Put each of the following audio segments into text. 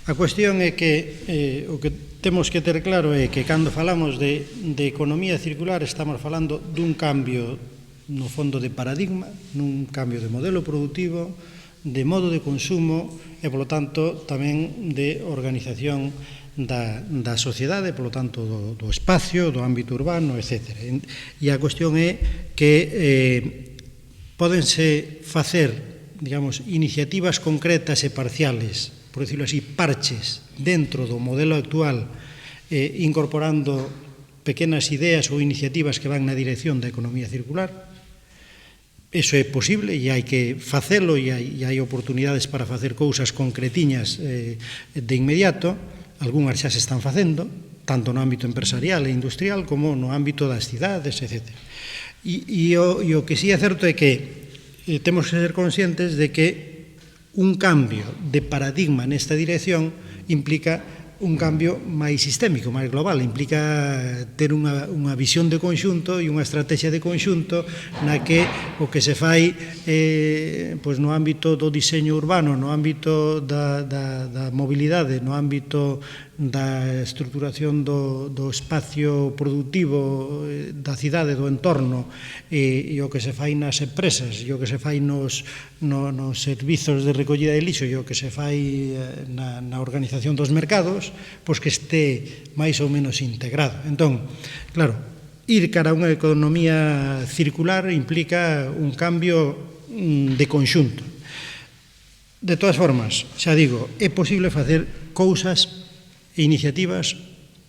A cuestión é que o que temos que ter claro é que cando falamos de economía circular estamos falando dun cambio no fondo de paradigma, nun cambio de modelo productivo, de modo de consumo e, polo tanto, tamén de organización da sociedade, polo tanto, do espacio, do ámbito urbano, etc. E a cuestión é que pódense facer, digamos, iniciativas concretas e parciales, por decirlo así, parches, dentro do modelo actual, incorporando pequenas ideas ou iniciativas que van na dirección da economía circular. Eso é posible e hai que facelo e hai oportunidades para facer cousas concretiñas de inmediato. Algúnas xa se están facendo, tanto no ámbito empresarial e industrial como no ámbito das cidades, etc. E o que sí é certo é que temos que ser conscientes de que un cambio de paradigma nesta dirección implica un cambio máis sistémico, máis global, implica ter unha visión de conxunto e unha estrategia de conxunto na que o que se fai no ámbito do diseño urbano, no ámbito da mobilidade, no ámbito da estruturación do espacio productivo da cidade, do entorno, e o que se fai nas empresas, e o que se fai nos servizos de recollida de lixo, e o que se fai na organización dos mercados, pois que este máis ou menos integrado. Entón, claro, ir cara a unha economía circular implica un cambio de conxunto. De todas formas, xa digo, é posible facer cousas e iniciativas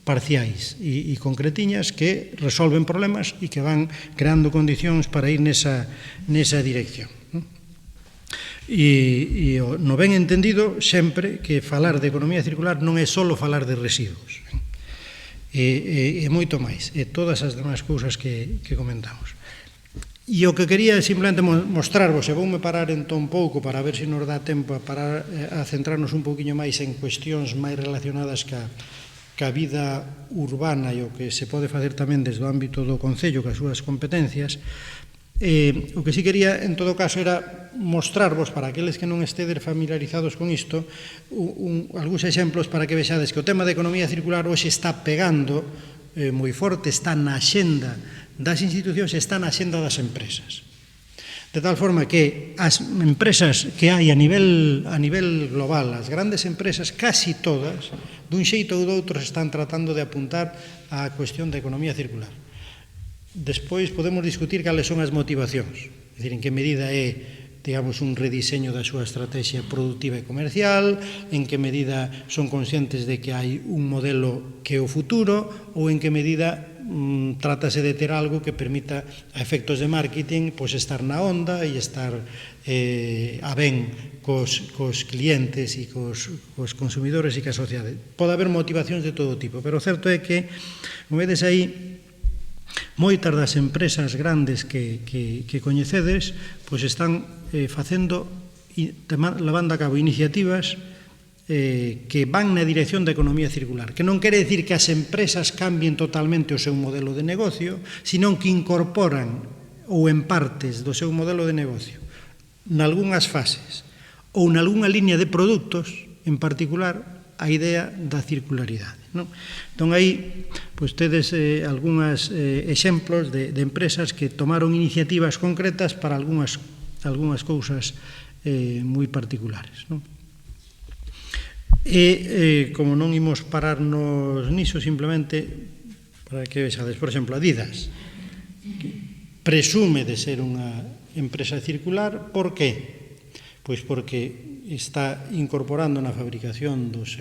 parciais e concretiñas que resolven problemas e que van creando condicións para ir nesa dirección. E no ben entendido, sempre que falar de economía circular non é só falar de residuos, é moito máis, é todas as demais cousas que comentamos. E o que quería simplemente mostrarvos, e voume parar entón un pouco para ver se nos dá tempo a centrarnos un pouquiño máis en cuestións máis relacionadas ca vida urbana e o que se pode facer tamén desde o ámbito do Concello, cas súas competencias. O que sí quería, en todo caso, era mostrarvos, para aqueles que non estedes familiarizados con isto, algúns exemplos para que vexades que o tema da economía circular hoxe está pegando moi forte, está na axenda das institucións e está na axenda das empresas. De tal forma que as empresas que hai a nivel global, as grandes empresas, casi todas, dun xeito ou doutro, están tratando de apuntar á cuestión da economía circular. Despois podemos discutir cales son as motivacións, é dicir, en que medida é, digamos, un rediseño da súa estrategia productiva e comercial, en que medida son conscientes de que hai un modelo que é o futuro, ou en que medida trátase de ter algo que permita a efectos de marketing pois estar na onda e estar a ben cos clientes e cos consumidores e ca sociedade. Pode haber motivacións de todo tipo, pero o certo é que, como vedes aí, moitas das empresas grandes que coñecedes pois están facendo, levando a cabo iniciativas que van na dirección da economía circular, que non quere dicir que as empresas cambien totalmente o seu modelo de negocio, senón que incorporan ou en partes do seu modelo de negocio nalgúnas fases ou nalgúna liña de produtos en particular a idea da circularidade. Entón aí tedes algúns exemplos de empresas que tomaron iniciativas concretas para algúnas cousas moi particulares. E, como non imos pararnos niso, simplemente para que vexades, por exemplo, Adidas presume de ser unha empresa circular. Por que? Pois porque está incorporando na fabricación das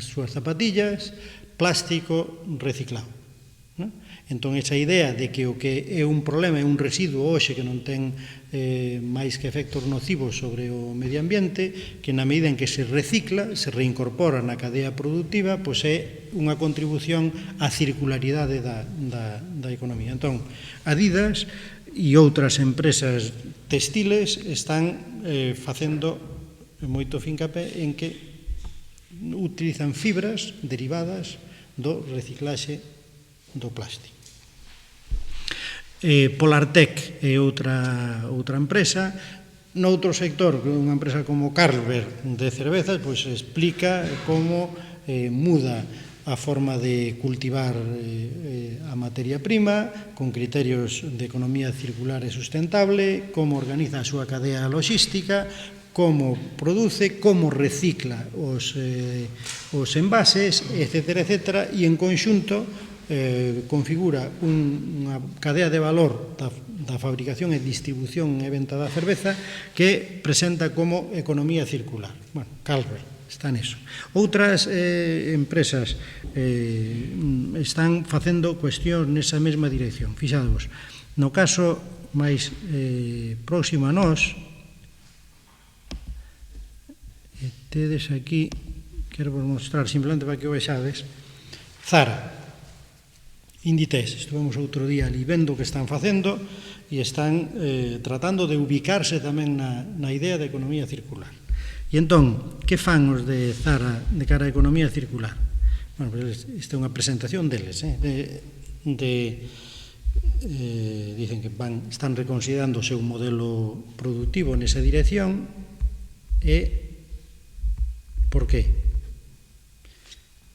súas zapatillas plástico reciclado. Entón, esa idea de que o que é un problema é un residuo hoxe que non ten máis que efectos nocivos sobre o medio ambiente, que na medida en que se recicla, se reincorpora na cadea productiva, pois é unha contribución á circularidade da economía. Entón, Adidas e outras empresas textiles están facendo moito fincapé en que utilizan fibras derivadas do reciclaxe do plástico. Polartec é outra empresa Noutro sector, unha empresa como Carlsberg de cervezas, pois explica como muda a forma de cultivar a materia prima con criterios de economía circular e sustentable, como organiza a súa cadea logística, como produce, como recicla os envases, etcétera, etcétera, e en conxunto configura unha cadea de valor da fabricación e distribución e venta da cerveza que presenta como economía circular. Bueno, Carlsberg está neso. Outras empresas están facendo cuestións nesa mesma dirección. Fixadvos, no caso máis próximo a nós, tedes aquí, quero vos mostrar simplemente para que o vexades, Zara, Inditex, estuvemos outro día ali vendo o que están facendo e están tratando de ubicarse tamén na idea de economía circular. E entón, que fan os de Zara de cara a economía circular? Bueno, pues esta é unha presentación deles, dicen que están reconsiderando o seu modelo productivo nesa dirección e por qué?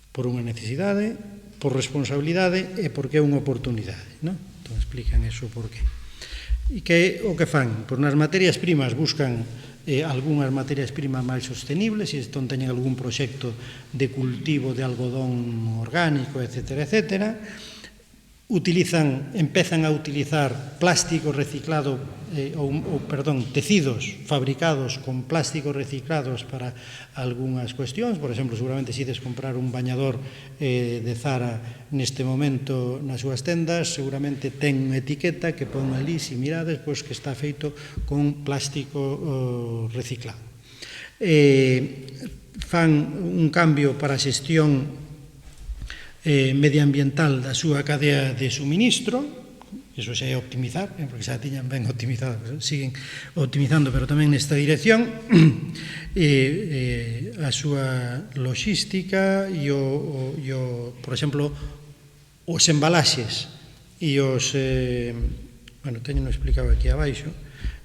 Por unha necesidade, por responsabilidade e porque é unha oportunidade, non? Entón explican eso por qué. E que o que fan? Pois nas materias primas buscan algunhas materias primas máis sostenibles, e entón teñen algún proxecto de cultivo de algodón orgánico, etcétera, etcétera. Empezan a utilizar plástico reciclado, tecidos fabricados con plásticos reciclados para algunhas cuestións. Por exemplo, seguramente se ides comprar un bañador de Zara neste momento nas súas tendas, seguramente ten unha etiqueta que pon ali, se mirades, pois que está feito con plástico reciclado. Fan un cambio para a xestión medioambiental da súa cadea de suministro, iso xa é optimizar, porque xa tiñan ben optimizado, siguen optimizando, pero tamén nesta dirección, a súa logística e por exemplo, os embalaxes e os, bueno, teño explicado aquí abaixo.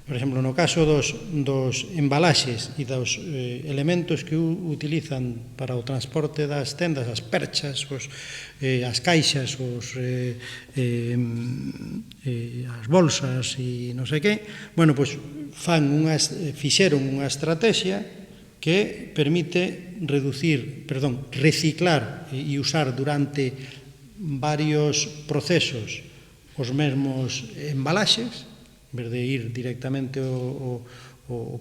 Por exemplo, no caso dos embalaxes e dos elementos que utilizan para o transporte das tendas, as perchas, as caixas, as bolsas e non sei que, bueno, pois fixeron unha estrategia que permite reciclar e usar durante varios procesos os mesmos embalaxes, en vez de ir directamente o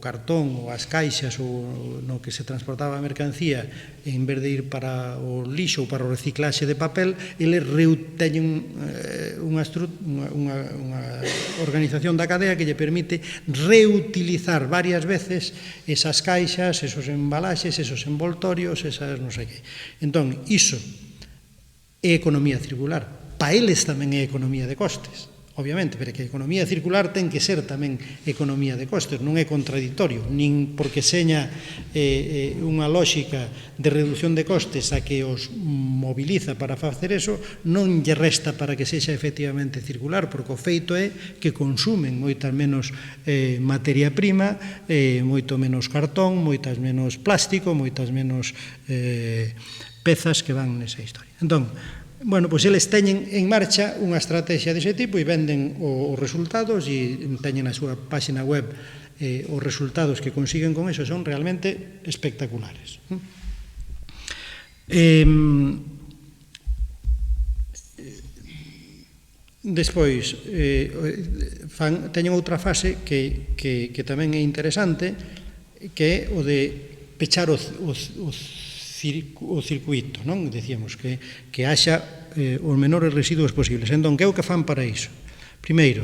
cartón ou as caixas ou no que se transportaba a mercancía, en vez de ir para o lixo ou para o reciclaxe de papel, eles teñen unha organización da cadea que lle permite reutilizar varias veces esas caixas, esos embalaxes, esos envoltorios, esas non sei que. Entón, iso é economía circular. Para eles tamén é economía de costes, obviamente, pero que a economía circular ten que ser tamén economía de costes, non é contradictorio, nin porque seña unha lógica de reducción de costes a que os moviliza para facer eso, non lle resta para que sexa efectivamente circular, porque o feito é que consumen moitas menos materia prima, moito menos cartón, moitas menos plástico, moitas menos pezas que van nesa historia. Entón, bueno, pois eles teñen en marcha unha estrategia dese tipo e venden os resultados e teñen na súa página web os resultados que consiguen con eso son realmente espectaculares. Despois, teñen outra fase que tamén é interesante, que é o de pechar o circuito, non? Decíamos que haxa os menores residuos posibles. Entón, que é o que fan para iso? Primeiro,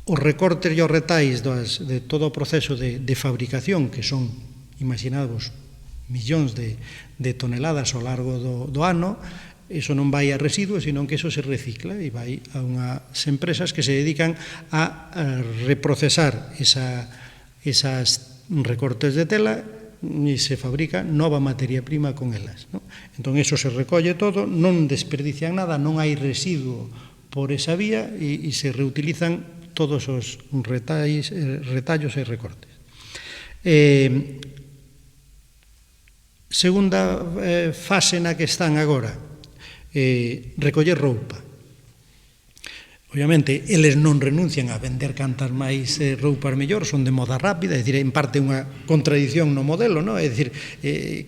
os recortes e os retais de todo o proceso de fabricación, que son, imaginadvos, millóns de toneladas ao largo do ano, iso non vai a residuos, sino que iso se recicla e vai a unhas empresas que se dedican a reprocesar esas recortes de tela e se fabrica nova materia prima con elas. Entón, iso se recolle todo, non desperdician nada, non hai residuo por esa vía e se reutilizan todos os retallos e recortes. Segunda fase na que están agora, recoller roupa. Obviamente, eles non renuncian a vender cantas máis roupas mellor, son de moda rápida, é dicir, en parte unha contradición no modelo, non? É dicir,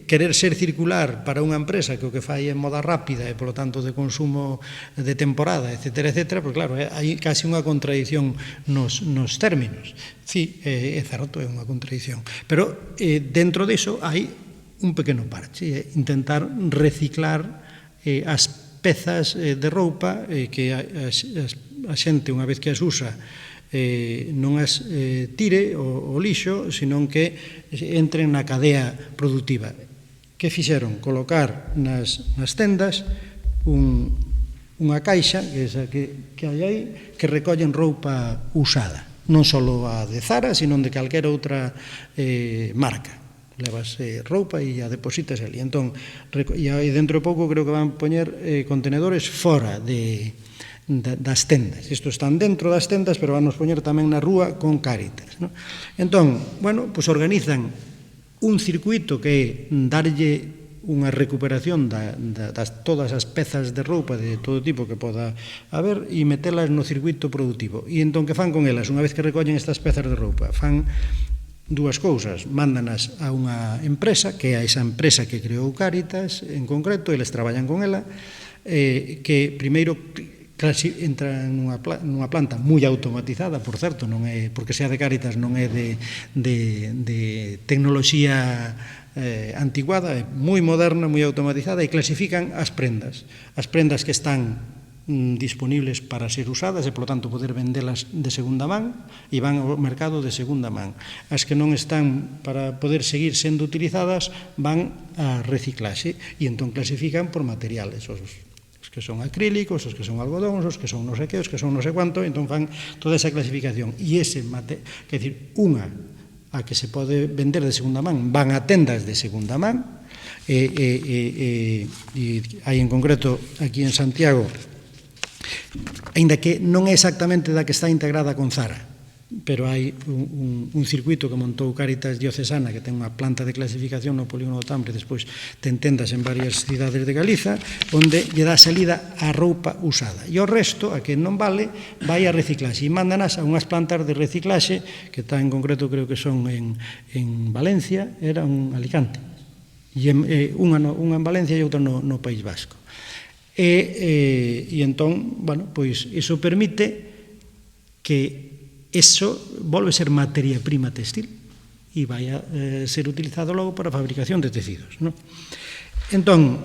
querer ser circular para unha empresa que o que fai é moda rápida e, polo tanto, de consumo de temporada, etcétera, etcétera, pois claro, hai casi unha contradición nos términos. Sí, é certo, é unha contradición. Pero dentro diso hai un pequeno parche, intentar reciclar as pezas de roupa que a xente, unha vez que as usa, non as tire ao lixo, senón que entren na cadea productiva. Que fixeron? Colocar nas tendas unha caixa, que é esa que hai aí, que recollen roupa usada. Non só a de Zara, sino de calquera outra marca. Levas roupa e a depositas ali. Entón, e dentro de pouco creo que van poñer contenedores fora das tendas. Isto están dentro das tendas, pero van nos poñer tamén na rúa con Cáritas. Entón, bueno, pois organizan un circuito que é darlle unha recuperación das todas as pezas de roupa de todo tipo que poda haber e metelas no circuito productivo. E entón, que fan con elas? Unha vez que recollen estas pezas de roupa, fan dúas cousas, mándanas a unha empresa, que é esa empresa que creou Cáritas, en concreto, eles traballan con ela, que primeiro entra nunha planta moi automatizada, por certo, non é, porque sea de Cáritas non é de tecnoloxía antiguada, é moi moderna, moi automatizada, e clasifican as prendas que están disponibles para ser usadas e, polo tanto, poder vendelas de segunda man, e van ao mercado de segunda man. As que non están para poder seguir sendo utilizadas van a reciclaxe, e entón clasifican por materiales, os que son acrílicos, os que son algodóns, os que son non sei que, os que son non sei cuánto, entón fan toda esa clasificación. E ese material, quer dicir, unha a que se pode vender de segunda man, van a tendas de segunda man, e hai en concreto aquí en Santiago, aínda que non é exactamente da que está integrada con Zara, pero hai un circuito que montou Cáritas Diocesana, que ten unha planta de clasificación no polígono do Tambre, despois ten tendas en varias cidades de Galiza, onde lle dá salida a roupa usada. E o resto, a que non vale, vai a reciclaxe. E mándanas a unhas plantas de reciclaxe, que está en concreto, creo que son en Valencia, era un Alicante, e unha en Valencia e outra no País Vasco. E entón, bueno, pois iso permite que eso volve a ser materia prima textil e vai a ser utilizado logo para a fabricación de tecidos, non? Entón,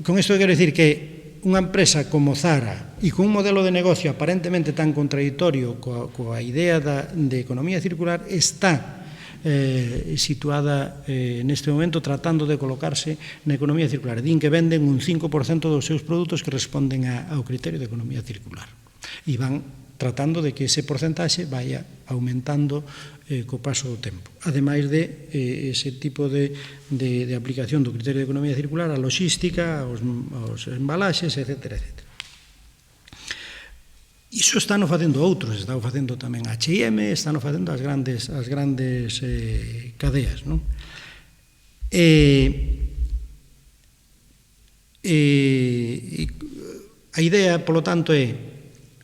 con isto quero dicir que unha empresa como Zara e con un modelo de negocio aparentemente tan contradictorio coa idea de economía circular está situada neste momento tratando de colocarse na economía circular. Din que venden un 5% dos seus produtos que responden ao criterio de economía circular. E van tratando de que ese porcentaxe vaya aumentando co paso do tempo. Ademais de ese tipo de aplicación do criterio de economía circular, a logística, aos embalaxes, etcétera, etcétera. Iso están facendo outros, están facendo tamén H&M, están facendo as grandes cadeas, non? A idea, polo tanto, é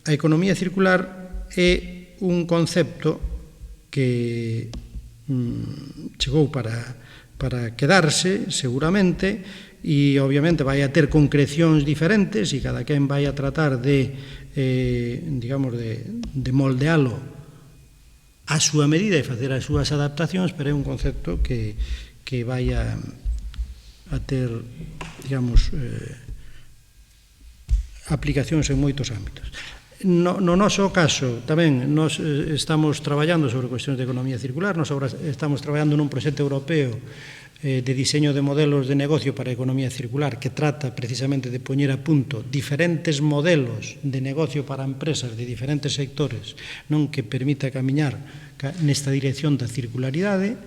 a economía circular é un concepto que chegou para quedarse, seguramente, e, obviamente, vai a ter concrecións diferentes e cada quen vai a tratar de moldealo a súa medida e facer as súas adaptacións, pero é un concepto que vai a ter, aplicacións en moitos ámbitos. No noso caso, tamén, nos estamos traballando sobre cuestións de economía circular, nos estamos traballando nun proxecto europeo de diseño de modelos de negocio para a economía circular que trata precisamente de poñer a punto diferentes modelos de negocio para empresas de diferentes sectores, non, que permita camiñar nesta dirección da circularidade.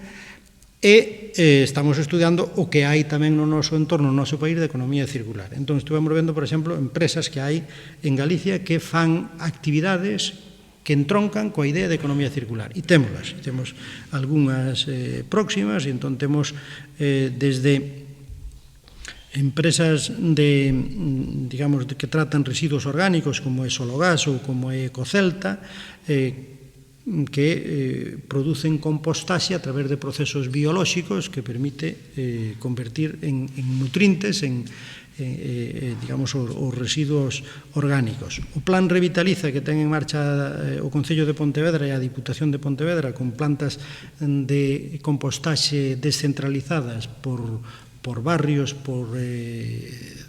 E estamos estudiando o que hai tamén no noso entorno, no noso país, de economía circular. Entón, estuvemos vendo, por exemplo, empresas que hai en Galicia que fan actividades que entroncan coa idea de economía circular. E témolas, temos algunhas próximas, e entón temos desde empresas digamos, que tratan residuos orgánicos, como é Sologas ou como é Ecocelta, que producen compostaxe a través de procesos biolóxicos que permite convertir en nutrientes, digamos, os residuos orgánicos. O Plan Revitaliza, que ten en marcha o Concello de Pontevedra e a Diputación de Pontevedra, con plantas de compostaxe descentralizadas por barrios, por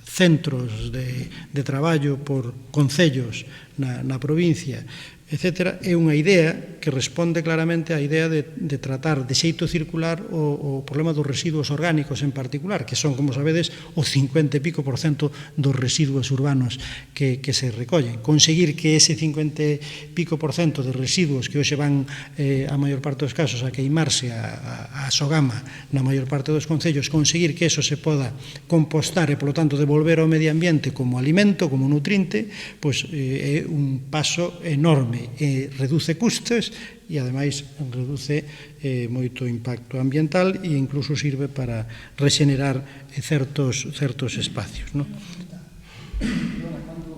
centros de traballo, por concellos na provincia, etc., é unha idea que responde claramente á idea de tratar de xeito circular o problema dos residuos orgánicos en particular, que son, como sabedes, o 50 e pico % dos residuos urbanos que se recollen. Conseguir que ese 50 e pico % de residuos que hoxe van, a maior parte dos casos, a queimarse a Sogama na maior parte dos concellos, conseguir que eso se poda compostar e, polo tanto, devolver ao medio ambiente como alimento, como nutriente, pois é un paso enorme. Reduce custes e, ademais, reduce moito impacto ambiental e incluso sirve para rexenerar certos espacios.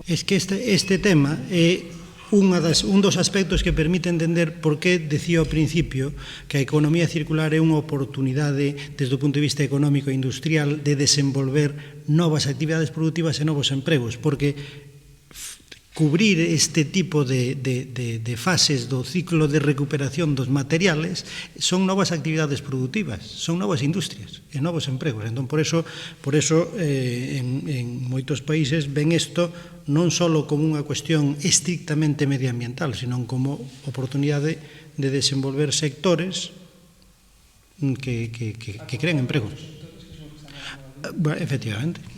Es que este tema é un dos aspectos que permite entender por que decía ao principio que a economía circular é unha oportunidade desde o punto de vista económico e industrial de desenvolver novas actividades productivas e novos empregos, porque cubrir este tipo de fases do ciclo de recuperación dos materiales son novas actividades productivas, son novas industrias e novos empregos. Entón, por eso en moitos países ven isto non só como unha cuestión estrictamente medioambiental, sino como oportunidade de desenvolver sectores que crean empregos. Efectivamente.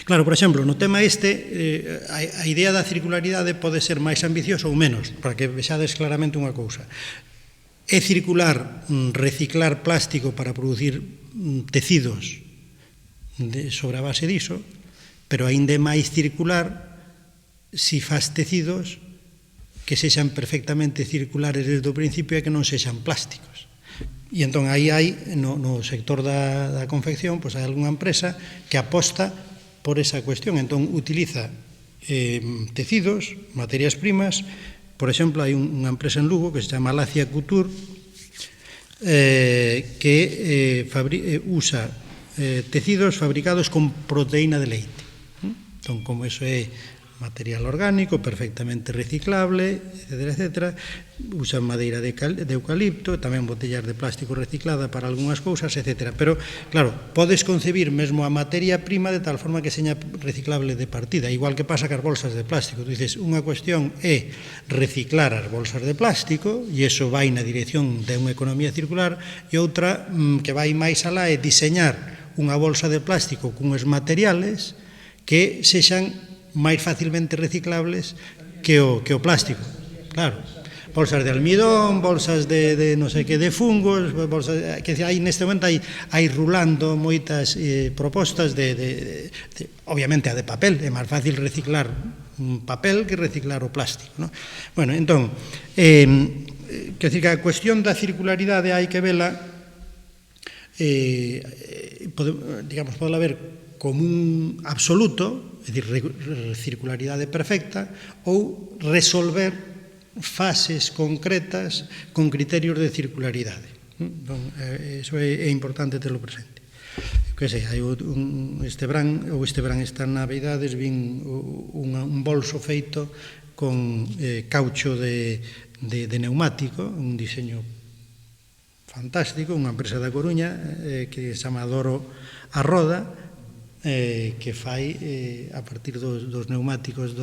Claro, por exemplo, no tema a idea da circularidade pode ser máis ambiciosa ou menos, para que vexades claramente unha cousa. É circular, reciclar plástico para producir tecidos sobre a base diso, pero aínda é máis circular si faz tecidos que sexan perfectamente circulares desde o principio e que non sexan plásticos. E entón aí hai, no sector da confección, pois hai algunha empresa que aposta por esa cuestión. Entón utiliza tecidos, materias primas. Por exemplo, hai unha empresa en Lugo que se chama Lacia Couture, que usa tecidos fabricados con proteína de leite. Entón, como iso é material orgánico, perfectamente reciclable, etc., usan madeira de eucalipto, tamén botellas de plástico reciclada para algunhas cousas, etc. Pero, claro, podes concebir mesmo a materia prima de tal forma que seña reciclable de partida, igual que pasa cas bolsas de plástico. Tú dices, unha cuestión é reciclar as bolsas de plástico, e iso vai na dirección de unha economía circular, e outra que vai máis alá é diseñar unha bolsa de plástico cunhos materiales que sexan máis facilmente reciclables que o plástico. Claro, bolsas de almidón, bolsas de non sei que, de fungos, bolsas, que aí neste momento hai rulando moitas propostas obviamente a de papel, é máis fácil reciclar un papel que reciclar o plástico, non? Bueno, entón, quer dizer que a cuestión da circularidade hai que vela, digamos, pode haber como un absoluto, é dicir, circularidade perfecta, ou resolver fases concretas con criterios de circularidade. Entón, iso é importante terlo presente. Que sei, hai este verán estas navidades vin un bolso feito con caucho de neumático, un diseño fantástico, unha empresa da Coruña que se chama Adoro a Roda, que fai a partir dos neumáticos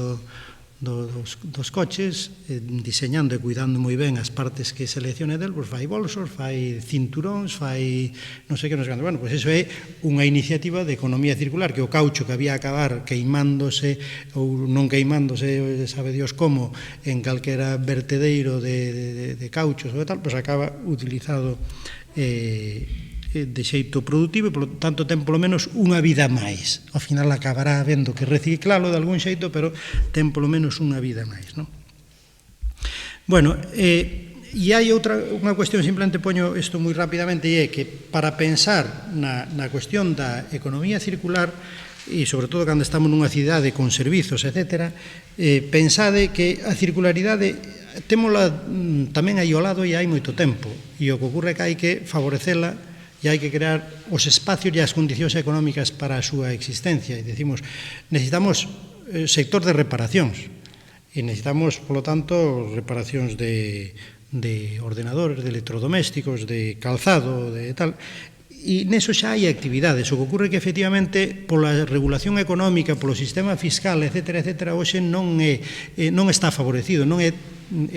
dos coches, diseñando e cuidando moi ben as partes que seleccione del, pois fai bolsos, fai cinturóns, fai non sei que, non sei canto. Bueno, pois iso é unha iniciativa de economía circular, que o caucho que había a acabar queimándose ou non queimándose, sabe Dios como, en calquera vertedeiro de cauchos ou tal, pois acaba utilizado de xeito productivo e, polo tanto, ten polo menos unha vida máis. Ao final acabará habendo que reciclalo de algún xeito, pero ten polo menos unha vida máis, non? Bueno, e hai unha cuestión, simplemente poño isto moi rapidamente, e é que para pensar na cuestión da economía circular, e sobre todo cando estamos nunha cidade con servizos, etc., pensade que a circularidade témola tamén aí ao lado e hai moito tempo, e o que ocorre é que hai que favorecela e hai que crear os espacios e as condicións económicas para a súa existencia. E decimos, necesitamos sector de reparacións, e necesitamos, polo tanto, reparacións de ordenadores, de electrodomésticos, de calzado, de tal. E neso xa hai actividades. O que ocorre é que, efectivamente, pola regulación económica, polo sistema fiscal, etc., hoxe non está favorecido, non é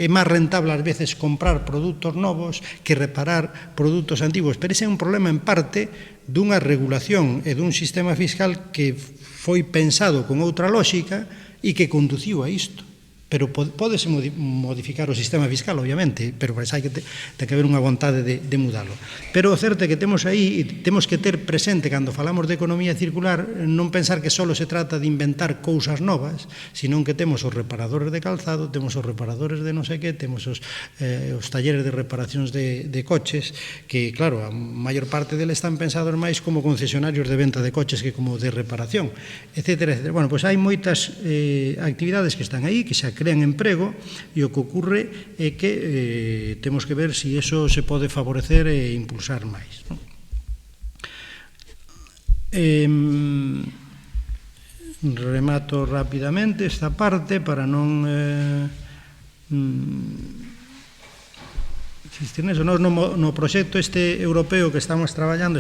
máis rentable ás veces comprar produtos novos que reparar produtos antigos, pero ese é un problema en parte dunha regulación e dun sistema fiscal que foi pensado con outra lógica e que conduciu a isto. Pero pódese modificar o sistema fiscal, obviamente, pero para iso ten que haber unha vontade de mudalo. Pero o certo é que temos aí, temos que ter presente, cando falamos de economía circular, non pensar que só se trata de inventar cousas novas, senón que temos os reparadores de calzado, temos os reparadores de non sei que, temos os talleres de reparacións de coches, que, claro, a maior parte deles están pensados máis como concesionarios de venta de coches que como de reparación, etc. Bueno, pois hai moitas actividades que están aí, que xa crean emprego, e o que ocorre é que temos que ver se iso se pode favorecer e impulsar máis, non? Remato rapidamente esta parte para non insistir neso. Nos no proxecto este europeo que estamos traballando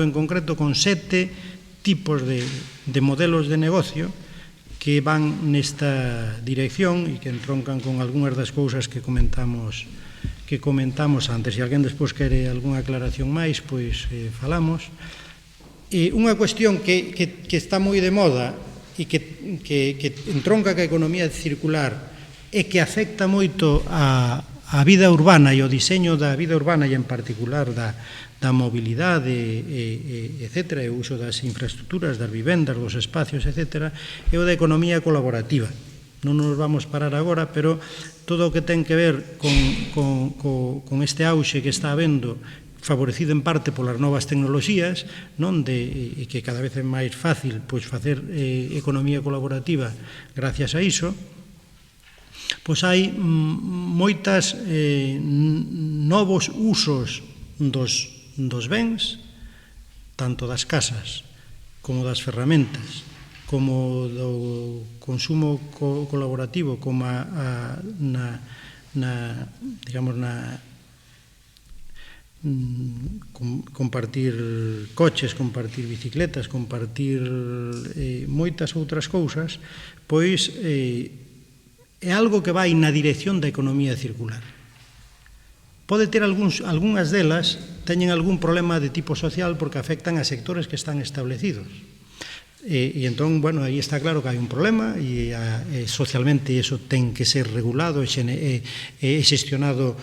en concreto con 7 tipos de modelos de negocio que van nesta dirección e que entroncan con algunhas das cousas que comentamos antes. Se alguén despois quere algunha aclaración máis, pois falamos. E unha cuestión que está moi de moda e que entronca ca economía circular e que afecta moito a vida urbana e o diseño da vida urbana, e en particular da mobilidade, etc., e o uso das infraestructuras, das vivendas, dos espacios, etc., é o da economía colaborativa. Non nos vamos parar agora, pero todo o que ten que ver con este auxe que está habendo, favorecido en parte polas novas tecnoloxías, non, e que cada vez é máis fácil pois facer economía colaborativa gracias a iso, pois hai moitas novos usos dos bens, tanto das casas como das ferramentas, como do consumo colaborativo, como compartir coches, compartir bicicletas, compartir moitas outras cousas, pois é algo que vai na dirección da economía circular. Pode ter algunhas delas teñen algún problema de tipo social porque afectan a sectores que están establecidos. E entón, bueno, aí está claro que hai un problema e socialmente iso ten que ser regulado e xestionado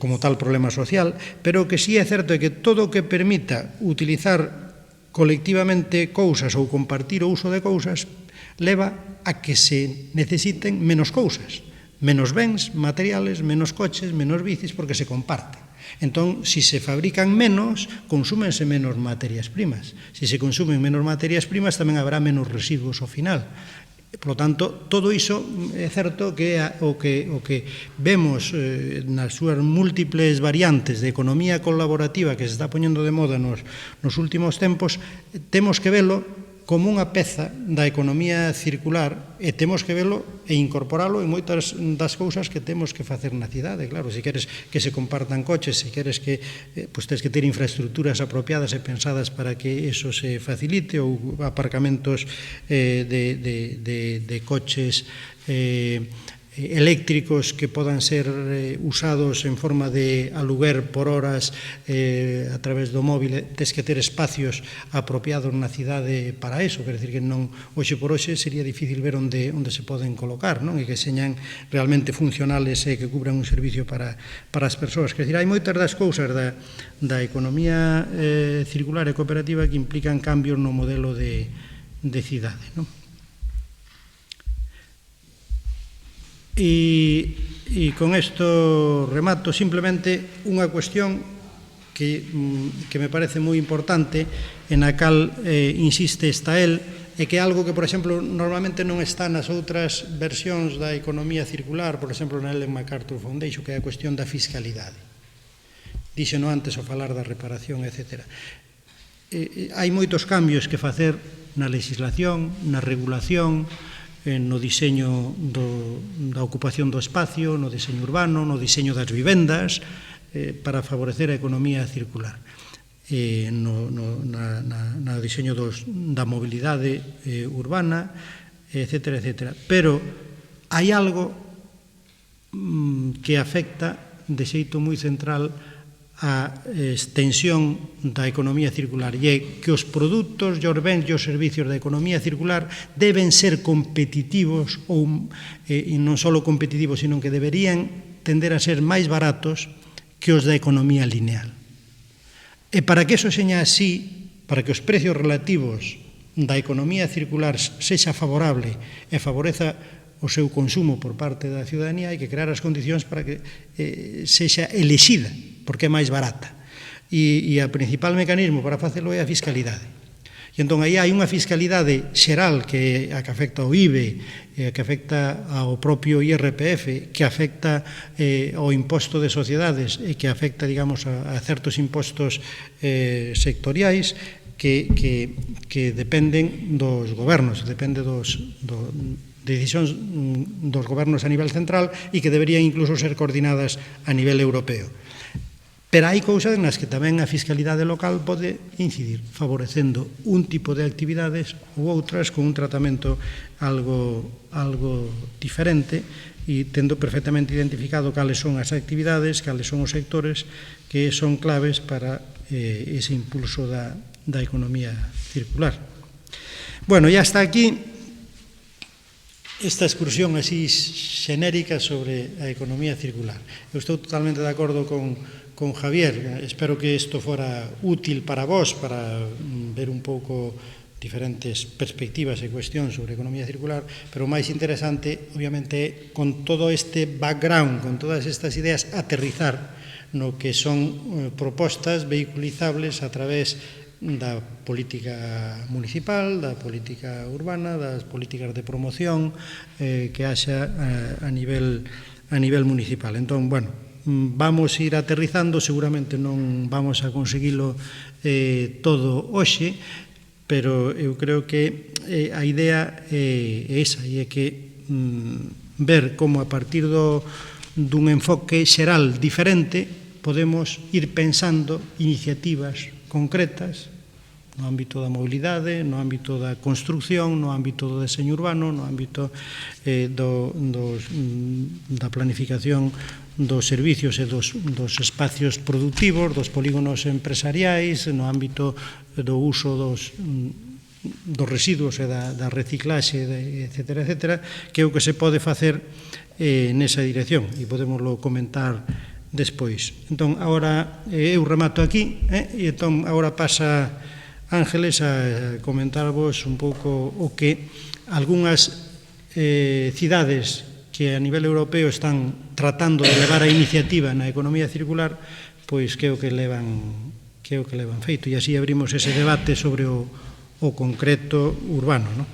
como tal problema social, pero o que sí é certo é que todo o que permita utilizar colectivamente cousas ou compartir o uso de cousas leva a que se necesiten menos cousas, menos bens materiales, menos coches, menos bicis, porque se comparten. Entón, se se fabrican menos, consúmense menos materias primas. Se se consumen menos materias primas, tamén habrá menos residuos ao final. Por lo tanto, todo iso é certo que o que vemos nas súas múltiples variantes de economía colaborativa que se está poñendo de moda nos últimos tempos, temos que velo como unha peza da economía circular e temos que velo e incorporalo en moitas das cousas que temos que facer na cidade. Claro, se queres que se compartan coches, se queres que tens que ter infraestructuras apropiadas e pensadas para que eso se facilite, ou aparcamentos de coches eléctricos que podan ser usados en forma de aluguer por horas a través do móvil. Tes que ter espacios apropiados na cidade para eso, quer decir que non, hoxe por hoxe sería difícil ver onde se poden colocar, non? E que señan realmente funcionales e que cubran un servicio para as persoas. Quer decir, hai moitas das cousas da economía circular e cooperativa que implican cambios no modelo de cidade, non? E con isto remato simplemente unha cuestión que me parece moi importante, en a cal insiste Stael, e que é algo que, por exemplo, normalmente non está nas outras versións da economía circular, por exemplo, na Ellen MacArthur Foundation, que é a cuestión da fiscalidade. Díxeno antes ao falar da reparación, etc. Hai moitos cambios que facer na legislación, na regulación, no diseño da ocupación do espacio, no diseño urbano, no diseño das vivendas, para favorecer a economía circular, no diseño da mobilidade urbana, etc. Pero hai algo que afecta de xeito moi central a extensión da economía circular, e é que os produtos, os bens e os servicios da economía circular deben ser competitivos, e non só competitivos, sino que deberían tender a ser máis baratos que os da economía lineal. E para que eso seña así, para que os precios relativos da economía circular sexa favorable e favoreza o seu consumo por parte da ciudadanía, hai que crear as condicións para que sexa elexida, porque é máis barata. E o principal mecanismo para facelo é a fiscalidade. E entón aí hai unha fiscalidade xeral que é a que afecta ao IBE, que afecta ao propio IRPF, que afecta ao imposto de sociedades e que afecta, digamos, a certos impostos sectoriais que dependen dos gobernos, depende decisións dos gobernos a nivel central e que deberían incluso ser coordinadas a nivel europeo. Pero hai cousas nas que tamén a fiscalidade local pode incidir, favorecendo un tipo de actividades ou outras con un tratamento algo diferente, e tendo perfectamente identificado cales son as actividades, cales son os sectores que son claves para ese impulso da economía circular. Bueno, ya está aquí esta excursión así xenérica sobre a economía circular. Eu estou totalmente de acordo con Javier. Espero que isto fora útil para vos, para ver un pouco diferentes perspectivas e cuestións sobre a economía circular, pero o máis interesante, obviamente, con todo este background, con todas estas ideas, aterrizar no que son propostas vehiculizables a través da política municipal, da política urbana, das políticas de promoción que haxa a nivel municipal. Entón, bueno, vamos ir aterrizando, seguramente non vamos a conseguilo todo hoxe, pero eu creo que a idea é esa, e é que ver como a partir dun enfoque xeral diferente podemos ir pensando iniciativas concretas no ámbito da mobilidade, no ámbito da construcción, no ámbito do deseño urbano, no ámbito da planificación dos servicios e dos espacios productivos, dos polígonos empresariais, no ámbito do uso dos residuos e da reciclaxe, etc., que é o que se pode facer nesa dirección, e podemoslo comentar despois. Entón, agora eu remato aquí, e entón agora pasa Ángeles a comentarvos un pouco o que algunhas cidades que a nivel europeo están tratando de levar a iniciativa na economía circular, pois que é o que levan feito, e así abrimos ese debate sobre o concreto urbano, non?